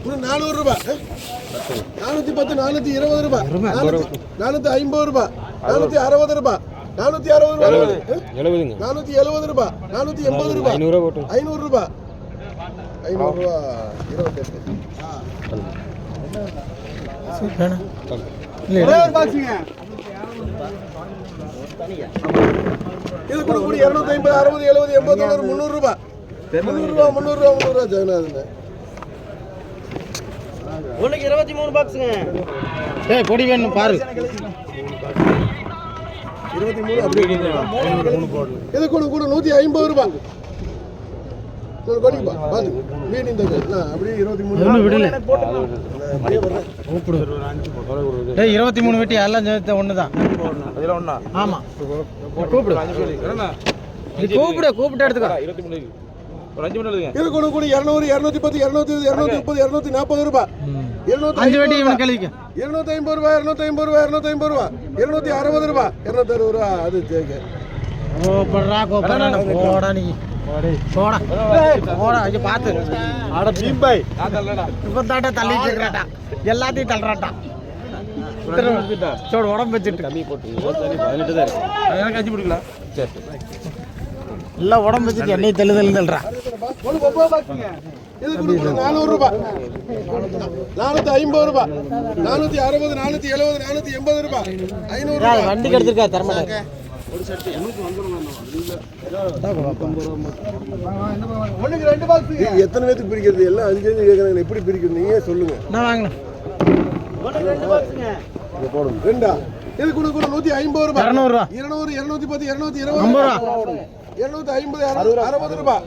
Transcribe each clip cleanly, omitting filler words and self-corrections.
400 ரூபாய் 410 420 ரூபாய் 450 ரூபாய் 460 ரூபாய் 460 ரூபாய் 470 ரூபாய் 480 ரூபாய் 500 ரூபாய் 500 ரூபாய் 28 இது கூட 250 60 70 80 300 ரூபாய் 300 ரூபாய் ஜெகநாதன் உங்களுக்கு 23 பாக்ஸுங்க. ஏய் பொடி வேணும் பாரு. 23 அப்படியே இது கூட 150 ரூபாய். ஒரு கோடிப்பா பாத்து மீன் இந்த அப்படியே 23 ஒண்ணு விடல. கூப்பிடு. டேய் 23 வெட்டி எல்லாம் சேர்த்து ஒண்ணுதான். அதெல்லாம் ஒண்ணா? ஆமா. கூப்பிடு. கூப்பிட்டு எடுத்துக்கோ. 23 ஒரு 5 மணி இது கூட 200 210 220 230 240 ரூபாய். 5 வெட்டி இவன் கழிக்க. 250 ரூபாய் 250 ரூபாய் 250 ரூபாய் 260 ரூபாய் 260 ரூபாய் அது ஜெக. கோபறா போடா நீ. போடா இங்க பாத்து. ஆட பீம்பை. இப்ப தாட்ட தள்ளிட்டு இருக்கறடா. எல்லாத்தையும் தள்ளுறடா. சோடு உடம்பு வச்சிட்டு கம்மி போட்டு 18 தான் இருக்கு. எனக்கு அஞ்சு பிடிக்கலாம். சரி. எல்லாம் உடம்பு வச்சிட்டு எண்ணெய் தள்ளுறா. இது கூட 400 ரூபாய் 450 ரூபாய் 460 470 480 ரூபாய் 500 ரூபாய் வண்டிக்கு எடுத்துக்கா தரமாட்டே. ஒரு செட் எனக்கு வந்துரும். ஒண்ணுக்கு 2 பாக்ஸ். எத்தனை பேருக்கு பிரிக்கிறது? எல்லாம் 5 5 கேக்குறாங்க. எப்படி பிரிக்கிறது நீயே சொல்லுங்க. நான் வாங்கலாம். ஒண்ணுக்கு 2 பாக்ஸுங்க. இத போடுங்க. ரெண்டா? இது கூட 150 ரூபாய் 200 ரூபாய் 200 210 220 50 ரூபாய் 250 60 ரூபாய்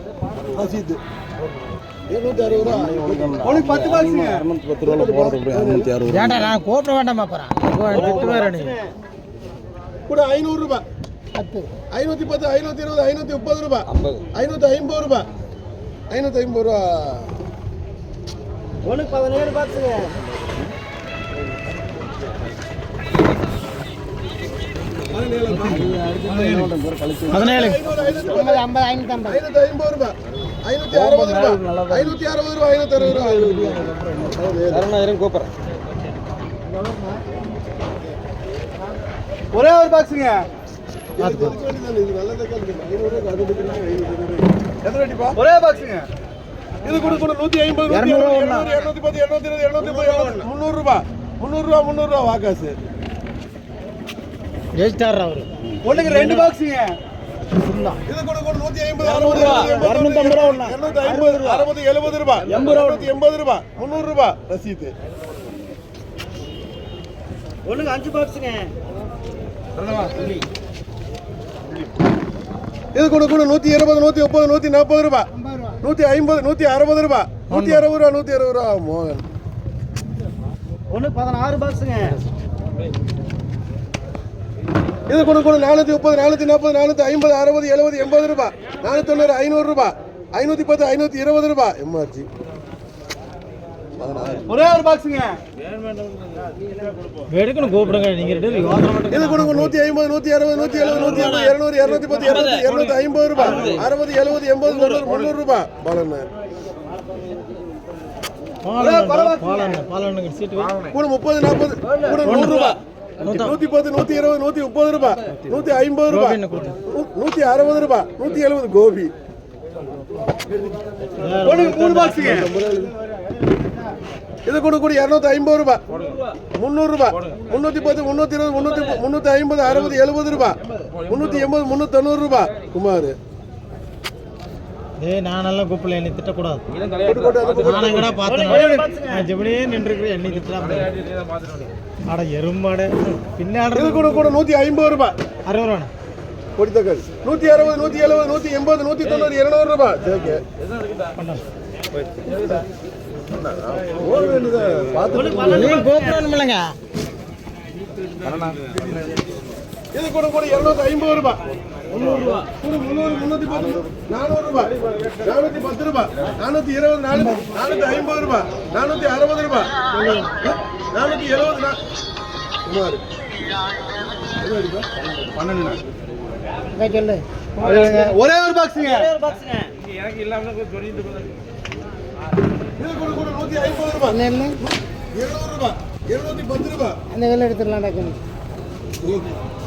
ரசீது 260 ரூபாய். ஒண்ணுக்கு 10 பாக்ஸ்ங்க. 210 ரூபாய் போடுறோம். 260. ஏன்டா நான் கூப்பிட வேண்டாமா பாறா. திட்டு வேற நீ. கூட 500 ரூபாய் 10 510 520 530 ரூபாய் 550 ரூபாய் 550 ரூபாய். ஒண்ணுக்கு 17 பாக்ஸுங்க. பதினேழு 550 ரூபாய் 560 ரூபாய் 560 ரூபாய் 560 ரூபாய். சரணாயிரம் கூப்பிடுறேன். ஒரே ஒரு பாக்ஸுங்க. ஒரே பாக்ஸுங்க. இது கூட 150 210 220 230 300 ரூபாய் 300 ரூபாய் வாக்காசு. ஜெயிச்சார் அவரு. ஒண்ணுக்கு 2 பாக்ஸுங்க. இது கூட 150 60 250 ரூபாய் 250 60 70 ரூபாய் 80 ரூபாய் 300 ரூபாய் ரசீது. ஒண்ணுக்கு 5 பாக்ஸுங்க. இது கூட 120 130 140 ரூபாய் 150 160 ரூபாய் 160 ரூபாய் 160 ரூபாய் மோகன். ஒண்ணுக்கு 16 பாக்ஸுங்க. இது கூட 430 440 450 60 70 80 ரூபாய் 490 500 ரூபாய் 510 520 ரூபாய் எம்ஆர்ஜி. ஒரே ஒரு பாக்ஸுங்க. எடுக்கணும் கூப்பிடுங்க நீங்க ரெண்டு யோசனை மட்டும். இது கூட 150 160 170 180 200 210 250 ரூபாய் 60 70 80 300 ரூபாய் பாலண்ண. பாலண்ண சீட்டு கூட 30 40 கூட 100 ரூபாய் 110 120 130 ரூபாய் 150 ரூபாய் 160 ரூபாய் 170 கோபி. மூணு பாக்ஸுங்க. இது கூட 250 ரூபாய் 300 ரூபாய் 310 320 350 60 70 ரூபாய் 380 390 ரூபாய் குமார். ஏய் நான் நல்லா கூப்பிடல என்னை திட்டக்கூடாது. நான் எங்கடா பார்த்தேன் நான் ஜெபனியே நின்றுக்கிறேன் என்னை திட்டலாம். அட எறும்பாட பின்னாடி இது கூட 150 ரூபாய் 60 ரூபாய் பொடித்தக்கல் 160 170 180 190 200 ரூபாய் ஜேகே. இது கூட 250 ரூபாய் 300 ரூபாய் 300 310 400 ரூபாய் 410 ரூபாய் 420 450 ரூபாய் 460 ரூபாய் 470 குமார். சொல்லு ஒரே ஒரு பாக்ஸுங்க. ஒரே ஒரு பாக்ஸுங்க. எனக்கு இல்லாம சொல்லிட்டு இது கூட 150 ரூபாய் ரூபா என்ன 200 ரூபா 210 ரூபா அந்த வெள்ளை எடுத்துடலாம்டா